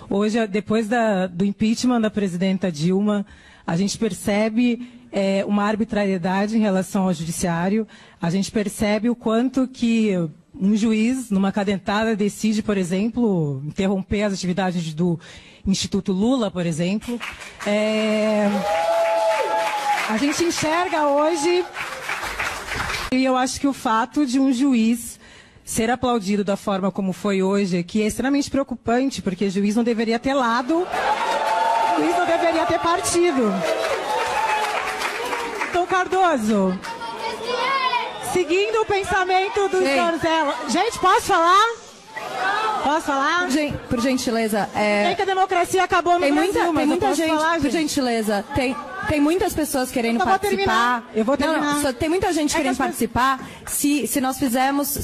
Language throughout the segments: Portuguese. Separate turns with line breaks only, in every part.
Hoje, depois do impeachment da presidenta Dilma, a gente percebe uma arbitrariedade em relação ao judiciário, a gente percebe o quanto que um juiz, numa cadentada, decide, por exemplo, interromper as atividades do Instituto Lula, por exemplo. A gente enxerga hoje, e eu acho que o fato de um juiz ser aplaudido da forma como foi hoje, que é extremamente preocupante, porque o juiz não deveria ter lado, o juiz não deveria ter partido. Então, Cardoso, seguindo o pensamento do Zanzella... Gente, posso falar? Posso falar?
Por gentileza.
Tem que a democracia acabou no Brasil, mas
tem muita
gente,
falar, por gentileza. Tem muitas pessoas querendo participar.
Eu vou terminar.
Tem muita gente querendo participar. Se nós fizermos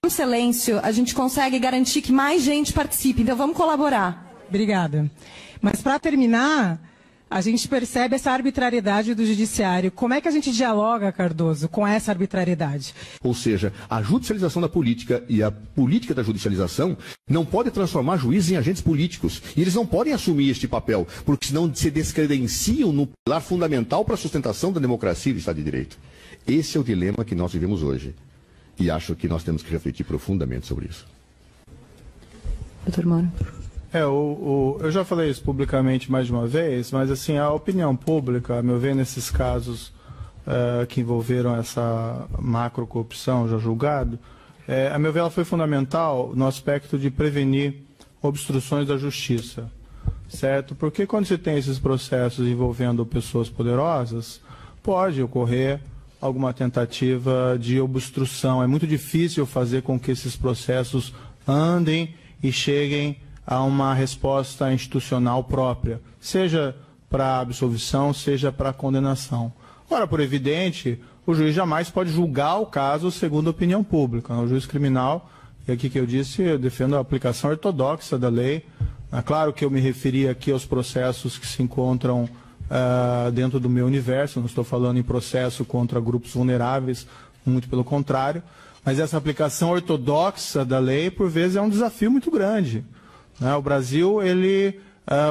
silêncio, a gente consegue garantir que mais gente participe. Então vamos colaborar.
Obrigada. Mas para terminar, a gente percebe essa arbitrariedade do judiciário. Como é que a gente dialoga, Cardoso, com essa arbitrariedade?
Ou seja, a judicialização da política e a política da judicialização não pode transformar juízes em agentes políticos. E eles não podem assumir este papel, porque senão se descredenciam no pilar fundamental para a sustentação da democracia e do Estado de Direito. Esse é o dilema que nós vivemos hoje. E acho que nós temos que refletir profundamente sobre isso.
Doutor Moro.
Eu já falei isso publicamente mais de uma vez, mas assim, a opinião pública, a meu ver, nesses casos que envolveram essa macrocorrupção já julgado, a meu ver, ela foi fundamental no aspecto de prevenir obstruções da justiça, certo? Porque quando você tem esses processos envolvendo pessoas poderosas, pode ocorrer alguma tentativa de obstrução. É muito difícil fazer com que esses processos andem e cheguem a uma resposta institucional própria, seja para absolvição, seja para condenação. Ora, por evidente, o juiz jamais pode julgar o caso segundo a opinião pública. O juiz criminal, e aqui que eu disse, eu defendo a aplicação ortodoxa da lei. É claro que eu me referi aqui aos processos que se encontram dentro do meu universo, não estou falando em processo contra grupos vulneráveis, muito pelo contrário, mas essa aplicação ortodoxa da lei, por vezes, é um desafio muito grande. O Brasil, ele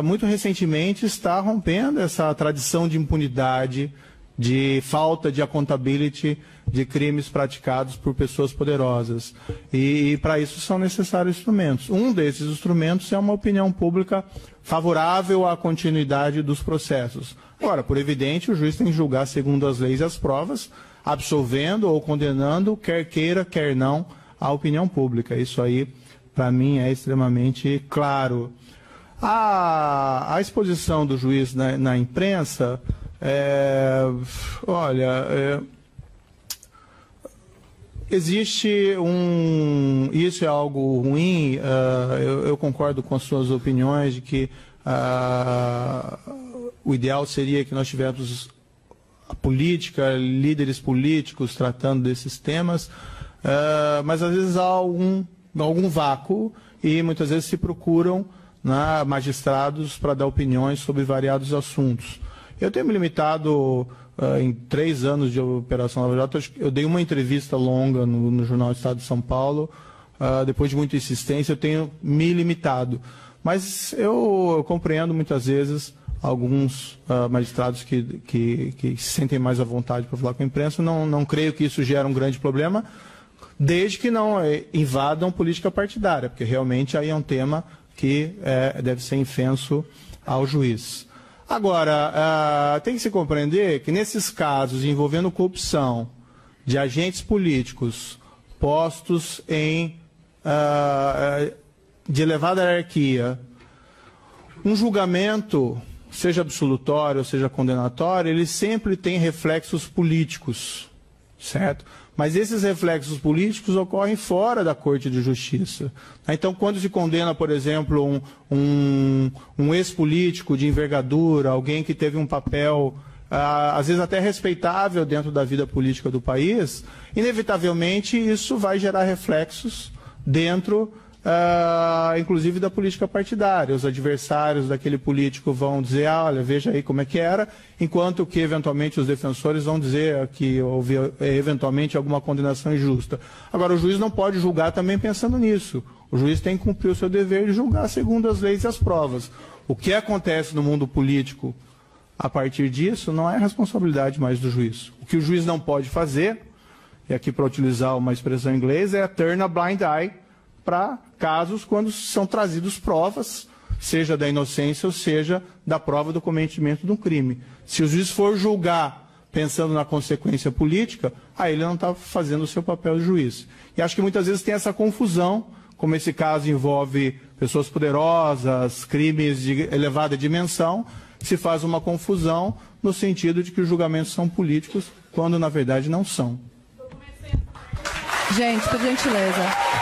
muito recentemente está rompendo essa tradição de impunidade, de falta de accountability de crimes praticados por pessoas poderosas. E para isso são necessários instrumentos. Um desses instrumentos é uma opinião pública favorável à continuidade dos processos. Agora, por evidente, o juiz tem que julgar segundo as leis e as provas, absolvendo ou condenando, quer queira, quer não, a opinião pública. Isso aí, para mim, é extremamente claro. A exposição do juiz na imprensa, existe isso é algo ruim, eu concordo com as suas opiniões de que o ideal seria que nós tivéssemos a política, líderes políticos tratando desses temas, mas às vezes há algum vácuo e muitas vezes se procuram magistrados para dar opiniões sobre variados assuntos. Eu tenho me limitado, em 3 anos de Operação Lava Jato, eu dei uma entrevista longa no Jornal Estado de São Paulo, depois de muita insistência eu tenho me limitado. Mas eu compreendo muitas vezes alguns magistrados que se sentem mais à vontade para falar com a imprensa. Não creio que isso gere um grande problema, desde que não invadam política partidária, porque realmente aí é um tema que deve ser infenso ao juiz. Agora, tem que se compreender que nesses casos envolvendo corrupção de agentes políticos postos de elevada hierarquia, um julgamento, seja absolutório ou seja condenatório, ele sempre tem reflexos políticos, certo? Mas esses reflexos políticos ocorrem fora da Corte de Justiça. Então, quando se condena, por exemplo, um ex-político de envergadura, alguém que teve um papel, às vezes até respeitável dentro da vida política do país, inevitavelmente isso vai gerar reflexos dentro, inclusive, da política partidária. Os adversários daquele político vão dizer, olha, veja aí como é que era, enquanto que, eventualmente, os defensores vão dizer que houve, eventualmente, alguma condenação injusta. Agora, o juiz não pode julgar também pensando nisso. O juiz tem que cumprir o seu dever de julgar segundo as leis e as provas. O que acontece no mundo político a partir disso não é responsabilidade mais do juiz. O que o juiz não pode fazer, e aqui para utilizar uma expressão inglesa, é turn a blind eye para casos quando são trazidos provas, seja da inocência ou seja da prova do cometimento de um crime. Se o juiz for julgar pensando na consequência política, aí ele não está fazendo o seu papel de juiz. E acho que muitas vezes tem essa confusão, como esse caso envolve pessoas poderosas, crimes de elevada dimensão, se faz uma confusão no sentido de que os julgamentos são políticos, quando na verdade não são.
Gente, por gentileza.